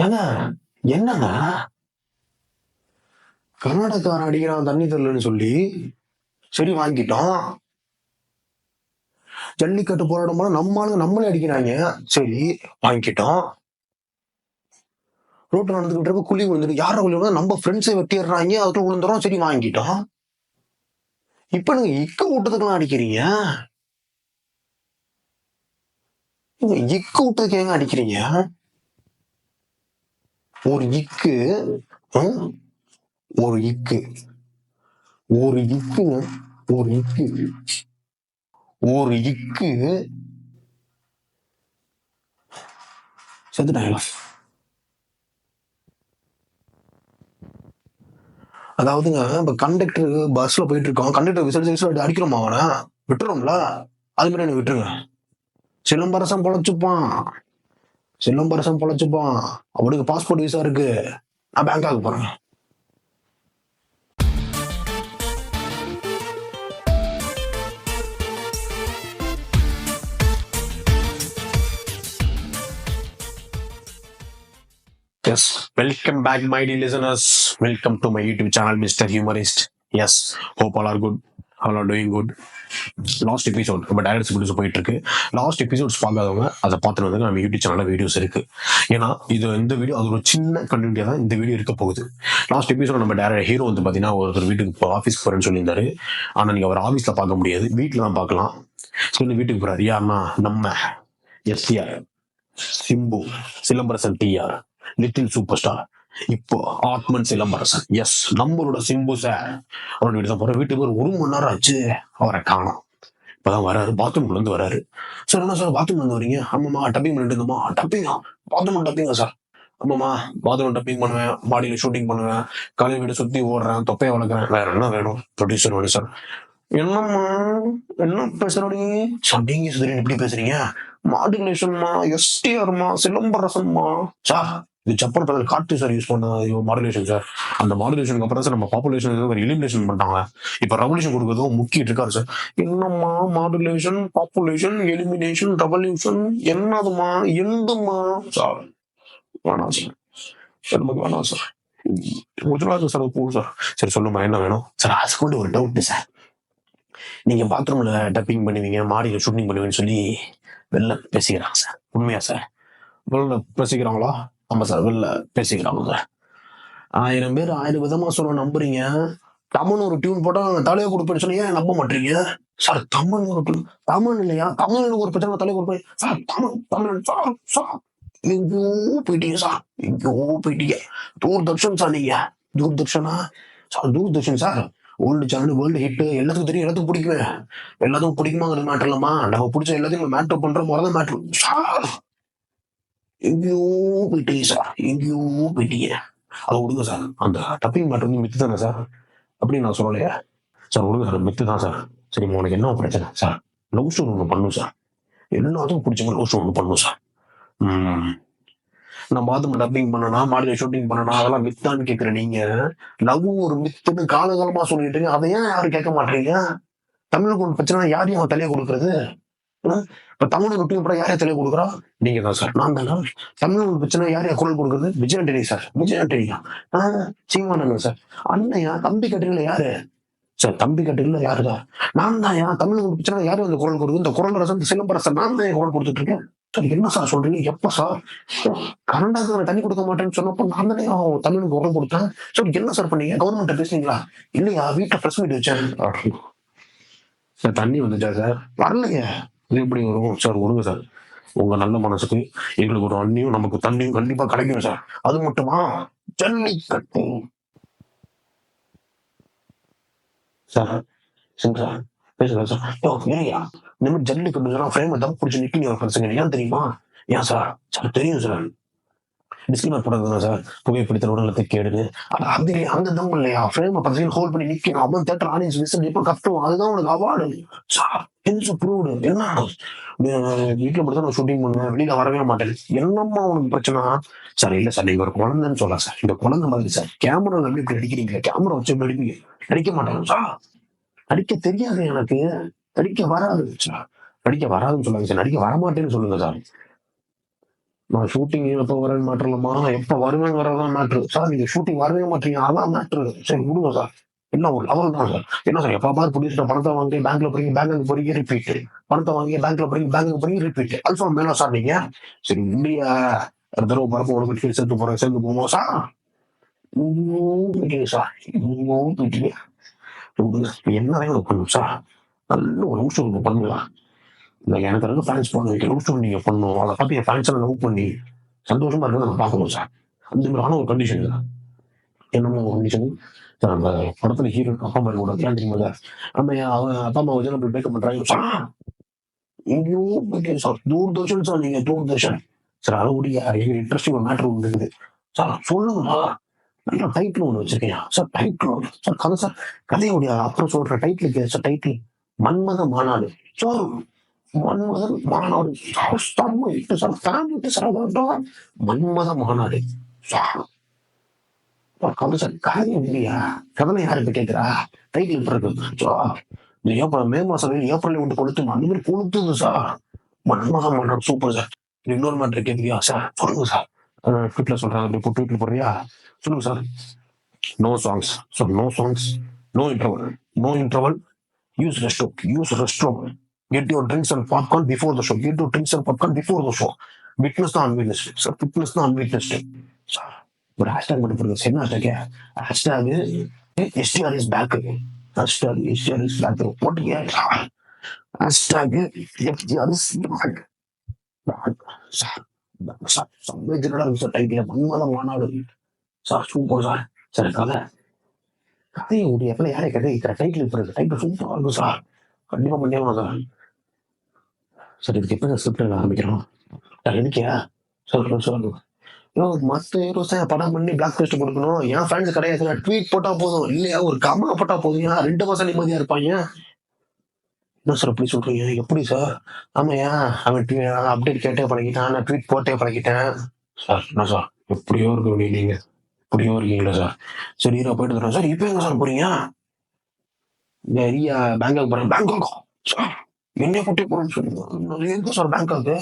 ஏங்க என்னங்க கர்நாடகாரன் அடிக்கிறான் தண்ணி தரலன்னு சொல்லி சரி வாங்கிட்டோம். ஜல்லிக்கட்டு போராட்டம் போல நம்மளே அடிக்கிறாங்க, சரி வாங்கிட்டோம். ரோட்ல நடந்துகிட்டு இருக்க குழி விழுந்துட்டு யார குழி விழுந்தா நம்ம ஃப்ரெண்ட்ஸை வெட்டிடுறாங்க, அதுக்குள்ள விழுந்துரும், சரி வாங்கிட்டோம். இப்ப நீங்க இக்க விட்டதுக்கெல்லாம் அடிக்கிறீங்க. இக்கு விட்டதுக்கு ஏங்க அடிக்கிறீங்க? ஒரு இக்கு ஒரு இக்கு ஒரு இக்கு ஒரு இக்கு ஒரு இக்கு செத்துட்டாங்களா? அதாவதுங்க இப்ப கண்டக்டர் பஸ்ல போயிட்டு இருக்கோம், கண்டக்டர் விசில் அடிக்கிறோமா அவனை விட்டுறோம்ல, அது மாதிரி எனக்கு விட்டுருங்க. சிலம்பரசன் பொழைச்சுப்பான், சிலம்பரசன் பொழைச்சுப்பான். அவனுக்கு பாஸ்போர்ட் விசா இருக்கு, நான் பேங்காக் போறேன். Yes, welcome back my dear listeners. Welcome to my YouTube channel Mr. Humorist. Yes, hope all are good. All are doing good. Last episode நம்ம டைரக்ட் வீடியோஸ் போயிட்டு இருக்கு. லாஸ்ட் எபிசோட்ஸ் பார்க்காதவங்க அதை பார்த்துட்டு வந்து நம்ம யூடியூப் சேனல்ல வீடியோஸ் இருக்கு. ஏன்னா இந்த வீடியோ அது ஒரு சின்ன கண்டென்ட்டியா தான் இந்த வீடியோ இருக்க போகுது. லாஸ்ட் எபிசோட் நம்ம டேரக்ட் ஹீரோ வந்து பாத்தீங்கன்னா ஒருத்தர் வீட்டுக்கு ஆஃபீஸ்க்கு போறேன்னு சொல்லியிருந்தாரு. ஆனா நீங்க அவர் ஆஃபீஸ்ல பார்க்க முடியாது, வீட்டுல தான் பார்க்கலாம். சொல்லி வீட்டுக்கு போறாரு. யாருன்னா நம்ம STR, Simbu, Silambarasan TR, little super star, இப்போ ஆத்மன் சிலம்பரசன். எஸ், நம்மளோட சிம்பு சார் அவரோட வீட்டு தான் போற. வீட்டுக்கு ஒரு மணி நேரம் ஆச்சு, அவரை காணோம். இப்பதான் வராரு, பாத்ரூம்ல இருந்து வராரு. சார் என்ன சார் பாத்ரூம்ல இருந்து வரீங்க? ஆமாம்மா டப்பிங் பண்ணிட்டு இருந்தோமா. டப்பிங்கா? பாத்ரூம் டப்பிங்கா சார்? ஆமாம்மா பாத்ரூம் டப்பிங் பண்ணுவேன், மாடியில ஷூட்டிங் பண்ணுவேன், காலையில் வீடு சுத்தி ஓடுறேன், தொப்பையை வளர்க்குறேன், வேற என்ன வேணும்? ப்ரொடியூசர் வேணும் சார். என்னம்மா என்ன பேசுறீ சார்? நீங்க சுதரன் எப்படி பேசுறீங்க? மாடுலேஷன்மா, எஸ்டிஆர்மா, சிலம்பரசன்மா சார். இது ஜப்பான் படத்தில் காட்டு சார் யூஸ் பண்ண மாடுலேஷன் சார். அந்த மாடுலேஷனுக்கு அப்புறம் சார் நம்ம பாப்புலேஷன் எலிமினேஷன் பண்ணிட்டாங்க. இப்ப ரெவல்யூஷன் கொடுக்கறதும் முக்கிட்டு இருக்காரு சார். என்னம்மா மாடுலேஷன், பாப்புலேஷன், எலிமினேஷன், ரெவல்யூஷன் என்னதுமா எந்தம்மா சார்? வேணாம் சார், நமக்கு வேணாம் சார். கொஞ்சம் சார் போகும் சார். சரி சொல்லுமா என்ன வேணும் சார்? அது கொண்டு ஒரு டவுட் சார். நீங்க பாத்ரூம்ல டப்பிங் பண்ணுவீங்க, மாடியில ஷூட்டிங் பண்ணுவீங்கன்னு சொல்லி வெளில பேசிக்கிறாங்க சார். உண்மையா சார்? வெளில பேசிக்கிறாங்களா? ஆமா சார், வெளில பேசிக்கிறாங்க சார். 1000 பேர் 1000 விதமா சொல்ல நம்புறீங்க. தமிழ் ஒரு டியூன் போட்டா தலையை கொடுப்பேன்னு சொல்லி ஏன் நம்ப மாட்டீங்க சார்? தமிழ் ஒரு டியூன், தமிழ் இல்லையா? தமிழ் ஒரு பிரச்சனை தலையை கொடுப்பேன் சார். தமிழ் சார் சார் எங்கேயோ போயிட்டீங்க சார், எங்கேயோ போயிட்டீங்க. தூர்தர்ஷன் சார், நீங்க தூர்தர்ஷனா sir? Doordarshan sir old channel, world hit, எல்லாத்துக்கும் தெரியும், எல்லாத்துக்கும் பிடிக்குமே. எல்லாத்துக்கும் பிடிக்குமாங்கிறது மேட்டர் இல்லம்மா, நம்ம பிடிச்ச எல்லாத்தையும் மேட்டர் பண்ற முறைதான் மேட்டர் சார். எங்கேயோ போயிட்டீங்க சார், எங்கேயோ போயிட்டீங்க. அதை விடுங்க சார். அந்த டப்பிங் மேட்டர் வந்து மித்து தானே சார்? அப்படின்னு நான் சொல்லலையா சார்? விடுங்க சார், மித்து தான் சார். சரி உனக்கு என்ன பிரச்சனை சார்? லவ் ஸ்டோரி ஒன்று பண்ணும் சார், எல்லாத்துக்கும் பிடிச்ச மாதிரி லவ் ஸ்டோரி ஒன்று பண்ணும் சார். நான் பாத்ரூம் டப்பிங் பண்ணனா, மாடியில ஷூட்டிங் பண்ணனா, அதெல்லாம் மித்தான்னு கேட்கிறேன். நீங்க லவ் ஒரு மித்துன்னு காலகாலமா சொல்லிட்டு அதை ஏன் யாரும் கேட்க மாட்டீங்க? தமிழுக்கு ஒரு பிரச்சனை யாரையும் அவன் தலையை கொடுக்கறது? இப்ப தமிழ் ரொட்டி கூட யாரையா தலையை கொடுக்குறா? நீங்க தான் சார். நான் தானே. தமிழ் பிரச்சனை யாரையா குரல் கொடுக்குறது? விஜய் ஆண்டனி சார். விஜய் ஆண்டனியா? சீமானன் சார். அண்ணையா தம்பி கட்டுறீங்களா யாரு சார்? தம்பி கட்டுறீங்களா யாருதான்? நான் தான். தமிழ் பிரச்சனை யாரும் அந்த குரல் கொடுக்குது? இந்த குரல் ரசம் சிலம்பரசன் நான் தான் குரல் கொடுத்துட்டு இருக்கேன் சார். என்ன சார் சொல்றீங்க? எப்ப சார்? கர்நாடகாவுக்கு தண்ணி கொடுக்க மாட்டேன்னு சொன்னப்போ நான் தானே தமிழுக்கு குரல் கொடுத்தேன் சார். என்ன சார் பண்ணீங்க? கவர்மெண்ட் பேசுனீங்களா? இல்லையா, வீட்டுல பிரஸ் மீட் வச்சேன் சார். தண்ணி வந்துச்சா சார்? வரலையே. இது எப்படி வரும் சார்? விடுங்க சார். உங்க நல்ல மனசுக்கு எங்களுக்கு ஒரு அண்ணியும் நமக்கு தண்ணியும் கண்டிப்பா கிடைக்கும் சார். அது மட்டுமா? ஜல்லிக்கட்டு சார். சார் பேசுங்க சார். இந்த மாதிரி ஜல்லிக்கட்டு ஃப்ரேம் தான் பிடிச்சி நிக்கீங்க ஒரு பிரச்சனை. ஏன் தெரியுமா? ஏன் சார்? சார் தெரியும் சார். டிஸ்கிளைமர் போடுறது சார். புகைப்பிடித்தல் உடலத்தை கேடுது. அது அந்த தம் இல்லையா? ஃப்ரேம் பர்சன் ஹோல்ட் பண்ணி நிக்கணும். அவன் தேட்டர் ஆடியன்ஸ் விசில் இப்ப கத்துவோம். அதுதான் உனக்கு அவார்டு சார். ப்ரூவ்டு. என்ன வீட்டுல மட்டும் நான் ஷூட்டிங் பண்ணுவேன், வெளியில வரவே மாட்டேன். என்னம்மா உனக்கு பிரச்சனை சார்? இல்ல சார், நீங்க ஒரு குழந்தைன்னு சொல்லலாம் சார். இந்த குழந்தை மாதிரி சார். கேமரா நம்பி இப்படி நடிக்கிறீங்க, கேமரா வச்சு நடிப்பீங்க. நடிக்க மாட்டேன் சார். நடிக்க தெரியாது எனக்கு, நடிக்க வராது சார். நடிக்க வராதுன்னு சொல்லாங்க சார். நடிக்க வரமாட்டேன்னு சொல்லுங்க சார். நான் ஷூட்டிங் எப்போ வரேன்னு மேட்ரு இல்லம்மா, எப்போ வருவேன்னு வரதான் மேட்ரு. சார் நீங்க ஷூட்டிங் வரவே மாட்டீங்க, அதான் மேட்ரு. சரி விடுங்க சார். என்ன ஒரு லெவல் தான் சார். என்ன சார் எப்ப பாரு புடிச்சிட்ட பணத்தை வாங்கி பேங்க்ல போறீங்க, பேங்க்குக்கு போறீங்க, ரிப்பீட். பணத்தை வாங்கி பேங்க்ல போறீங்க, பேங்க்குக்கு போறீங்க, ரிப்பீட். அல்ஃபா மேல சார் நீங்க. சரி இல்லையா, ஒரு தடவை பரப்ப உனக்கு சேர்த்து போறேன், சேர்ந்து போவோம் சார். போயிட்டீங்க சார், போயிட்டீங்க. என்ன பண்ணும் சார், நல்ல ஒரு நிமிஷம் பண்ணலாம். எனக்கு இருக்க ஃபேன்ஸ் பண்ண நிமிஷம் நீங்க பண்ணணும், அதை பார்த்து என் ஃபேன்ஸ் எல்லாம் லவ் பண்ணி சந்தோஷமா இருக்கிறத நான் பார்க்கணும் சார். அந்த மாதிரியான ஒரு கண்டிஷன் தான். என்னமோ ஒரு கண்டிஷன் சார். அந்த படத்துல ஹீரோ அப்பா அம்மா கூட ஏன் தெரியுமா சார், நம்ம அவன் அப்பா அம்மா வச்சு நம்ம பிரேக்கப் பண்றாங்க சார். எங்கேயோ போயிட்டேன் சார், தூர்தர்ஷன் சார், நீங்க தூர்தர்ஷன் சார். அதோடைய எங்க இன்ட்ரெஸ்டிங் ஒரு மேட்டர் ஒன்று இருக்குது சார், சொல்லுங்க. நல்ல டைட்டில் ஒன்று வச்சிருக்கேன் சார், டைட்டில் சார் கதை சார். கதையுடைய அப்புறம் சொல்ற டைட்டிலுக்கு சார், டைட்டில் மன்மத மாநாடு சார். மன்மதன் மாநாடு சார், செம்ம ஹிட் சார், ஃபேமிலி சார். மன்மத மாநாடு சார். கதை சார், கதை இல்லையா, கதை யாருக்கு கேட்கிறா, டைட்டில் பிறகு சார். இந்த ஏப்ரல் மே மாசம் ஏப்ரல் விட்டு கொளுத்து அந்த மாதிரி கொளுத்துது சார். மன்மத மாநாடு சூப்பர் சார். இன்னொரு மேட்டர் கேட்குறியா சார், சொல்லுங்க சார். ட்விட்ல சொல்றாங்க, அப்படி ட்விட்ல போடுறியா, சொல்லுங்க sir. No songs. So no songs, no interval. No interval. Use restroom. Use restroom. Get your drinks and popcorn before the show. Get your drinks and popcorn before the show. Witness the unwitnessed. Sir, witness the unwitnessed. Sir, ஒரு hashtag மட்டும் போடுங்க. என்ன hashtag? Hashtag STR is back. Hashtag STR is back. போட்டீங்க. Hashtag STR is back. Sir sir செம்ம ஜெனரலா இருக்கு sir. Title மன்மத மாநாடு sir, super sir. Sir கதை கதையை உடைய எப்பல யாரை கதை டைட்டில் இருக்கிறது, டைட்டில் சூப்பராக இருக்கும் சார். கண்டிப்பா பண்ணிடலாம் சார். சார் இதுக்கு எப்போ ஸ்கிரிப்ட் ஆரம்பிக்கிறோம் சார், எனக்கியா சொல்றேன் சொல்லுங்க. மற்ற ஹீரோஸ் படம் பண்ணி பிளாக் பஸ்ட் கொடுக்கணும், என் ஃபேன்ஸ் கிடையாது. ட்வீட் போட்டா போதும், இல்லையா ஒரு கமா போட்டா போதும், 2 மாசம் நிம்மதியா இருப்பாங்க. என்ன சார் அப்படி சொல்றீங்க, எப்படி சார்? ஆமாயா, அவன் அப்டேட் கேட்டே பழகிட்டான், நான் ட்வீட் போட்டே பழகிட்டேன் சார். என்ன சார் எப்படியோ இருக்க நீங்க, எப்படியோ இருக்கீங்களா சார்? சரி ஹீரோ போயிட்டு தரோம் சார். இப்போ எங்க சார் போறீங்க? நிறைய பேங்காக் போறேன். பேங்காக் சார், என்ன கூட்டி போறேன்னு சொல்லுங்க. எங்க சார் பேங்காக்?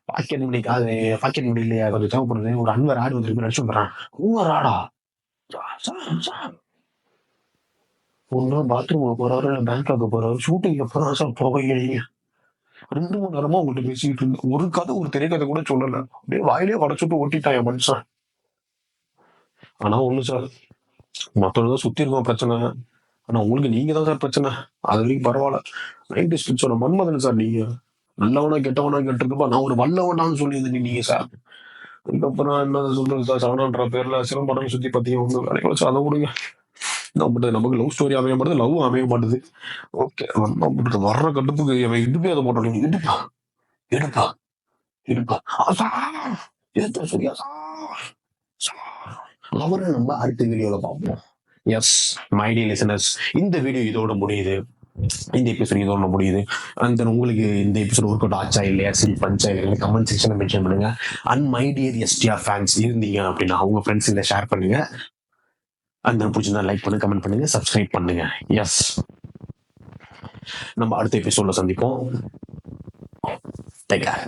பாக்கெட் மணிக்காக, பாக்கெட் மணி இல்லையா கொஞ்சம் தேவைப்படுது. ஒரு அன்வர் ஆடு வந்து நடிச்சு வந்துடுறான். அன்வர் ஆடா சார் சார். ஒன்னும் பாத்ரூம் போறாரு, பேங்காக் போறாரு, ஷூட்டிங் எப்பதான் சார் போவீங்க? 2 மணி நேரமா உங்கள்கிட்ட பேசிட்டு இருந்தேன், ஒரு கதை ஒரு திரைக்கதை கூட சொல்லல. அப்படியே வாயிலே உடச்சுட்டு ஓட்டிட்டான் என் மனுஷன். ஆனா ஒண்ணு சார், மற்றவங்க சுத்தி இருக்கோம் பிரச்சனை, ஆனா உங்களுக்கு நீங்க தான் சார் பிரச்சனை. அது வரைக்கும் பரவாயில்ல. 90s கிட்ஸோட மன்மதன் சார் நீங்க. நல்லவனா கெட்டவனா கேட்டிருக்கப்பா, நான் ஒரு வல்லவனான்னு சொல்லி நீங்க சார். அதுக்கப்புறம் என்ன சொல்றது சார், சவனான்ற பேர்ல சிலம்பரம் சுத்தி பத்தியும் ஒண்ணு வேலைக்கு வச்சு அதை விடுங்க. நமக்கு லவ் ஸ்டோரி அமைய மாட்டேது, லவ் அமைய மாட்டேது. ஓகே, வர்ற கட்டுப்புக்கு அவன் இடுப்பே அதை போட்டோம். இடுப்பா இடுப்பா இடுப்பா சரியா சார். அவரை நம்ம அடுத்த வீடியோல பார்ப்போம். எஸ் மை டியர் லிசனர்ஸ், இந்த வீடியோ இதோட முடியுது. இந்த எபிசோட் இதோட முடியுது. அண்ட் தென் உங்களுக்கு இந்த எபிசோட் ஒர்க் அவுட் ஆச்சா இல்லையா, பஞ்சா இல்லையா, கமெண்ட் செக்ஷன்ல மென்ஷன் பண்ணுங்க. And my dear STR fans இருந்தீங்க அப்படின்னா அவங்க ஃப்ரெண்ட்ஸ் இல்லை ஷேர் பண்ணுங்க. அண்ட் தென் பிடிச்சிருந்தா லைக் பண்ணுங்க, கமெண்ட் பண்ணுங்க, சப்ஸ்கிரைப் பண்ணுங்க. எஸ், நம்ம அடுத்த எபிசோட்ல சந்திப்போம். Take care.